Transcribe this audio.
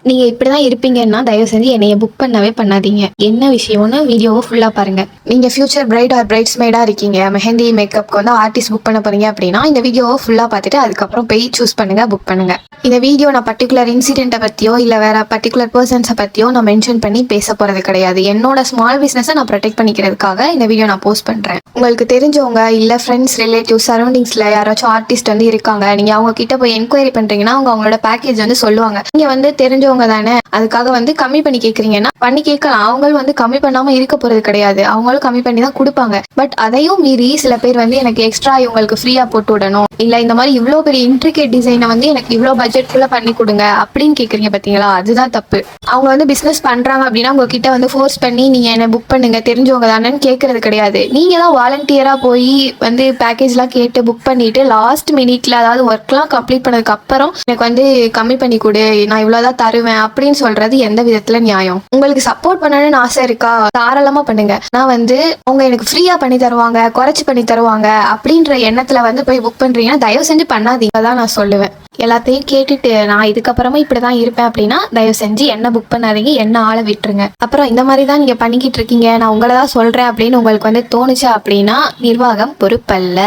நீங்க இப்படிதான் இருப்பீங்கன்னா தயவு செஞ்சு என்னைய புக் பண்ணவே பண்ணாதீங்க. என்ன விஷயம்னு வீடியோவை ஃபுல்லா பாருங்க. நீங்க ஃபியூச்சர் பிரைட் ஆர் பிரைட்ஸ்மெய்டா இருக்கீங்க, மெஹந்தி மேக்கப்க்கு வந்து ஆர்டிஸ்ட் புக் பண்ண போறீங்க அப்படின்னா இந்த வீடியோவை ஃபுல்லா பார்த்துட்டு அதுக்கப்புறம் போய் சூஸ் பண்ணுங்க, புக் பண்ணுங்க. இந்த வீடியோ நான் பர்டிகுலர் இன்சிடென்ட்டை பத்தியோ இல்ல வேற பர்டிகுலர் பர்சன்ஸை பத்தியோ நான் மென்ஷன் பண்ணி பேச போறது கிடையாது. என்னோட ஸ்மால் பிசினஸை நான் ப்ரொடெக்ட் பண்ணிக்கிறதுக்காக இந்த வீடியோ நான் போஸ்ட் பண்றேன். உங்களுக்கு தெரிஞ்சவங்க இல்ல ஃப்ரெண்ட்ஸ், ரிலேட்டிவ், சரௌண்டிங்ஸ்ல யாராச்சும் ஆர்டிஸ்ட் வந்து இருக்காங்க, நீங்க அவங்க கிட்ட போய் என்கொயரி பண்றீங்கன்னா அவங்க அவங்களோட பேக்கேஜ் வந்து சொல்லுவாங்க. நீங்க வந்து தெரிஞ்சவங்க தானே, அதுக்காக வந்து கம்மி பண்ணி கேக்குறீங்கன்னா பண்ணி கேட்கலாம். அவங்களும் வந்து கம்மி பண்ணாம இருக்க போறது கிடையாது, அவங்களும் கம்மி பண்ணி தான் கொடுப்பாங்க. பட் அதையும் மீறி சில பேர் வந்து எனக்கு எக்ஸ்ட்ரா இவங்களுக்கு ஃப்ரீயா போட்டு விடணும், இல்ல இந்த மாதிரி இவ்வளோ பெரிய இன்ட்ரிகேட் டிசைனை வந்து எனக்கு இவ்வளோ பட்ஜெட்குள்ள பண்ணி கொடுங்க அப்படின்னு கேக்குறீங்க பாத்தீங்களா, அதுதான் தப்பு. அவங்க வந்து பிசினஸ் பண்றாங்க அப்படின்னா உங்ககிட்ட வந்து ஃபோர்ஸ் பண்ணி நீங்க என்ன புக் பண்ணுங்க தெரிஞ்சவங்க தானேன்னு கேட்கறது கிடையாது. நீங்க தான் வாலண்டியரா போய் வந்து பேக்கேஜ்லாம் கேட்டு புக் பண்ணிட்டு லாஸ்ட் மினிட்ல, அதாவது ஒர்க்லாம் கம்ப்ளீட் பண்ணதுக்கு அப்புறம் எனக்கு வந்து கம்மி பண்ணி கொடு, நான் இவ்வளவுதான் தருவேன் அப்படின்னு சொல்றது எந்த விதத்துல நியாயம்? உங்களுக்கு சப்போர்ட் பண்ணணும்னு ஆசை இருக்கா, தாராளமா பண்ணுங்க. நான் வந்து அவங்க எனக்கு ஃப்ரீயா பண்ணி தருவாங்க, குறைச்சு பண்ணி தருவாங்க அப்படின்ற எண்ணத்துல வந்து போய் புக் பண்றீங்கன்னா தயவு செஞ்சு பண்ணாதீங்க தான் நான் சொல்லுவேன். எல்லாத்தையும் கேட்டுட்டு நான் இதுக்கப்புறமா இப்படிதான் இருப்பேன் அப்படின்னா தயவு செஞ்சு என்ன புக் பண்ணாதீங்க, என்ன ஆளை விட்டுருங்க. அப்புறம் இந்த மாதிரி தான் நீங்க பண்ணிக்கிட்டு இருக்கீங்க, நான் உங்களை தான் சொல்றேன் அப்படின்னு உங்களுக்கு வந்து தோணுச்சு அப்படின்னா நிர்வாகம் பொறுப்பல்ல.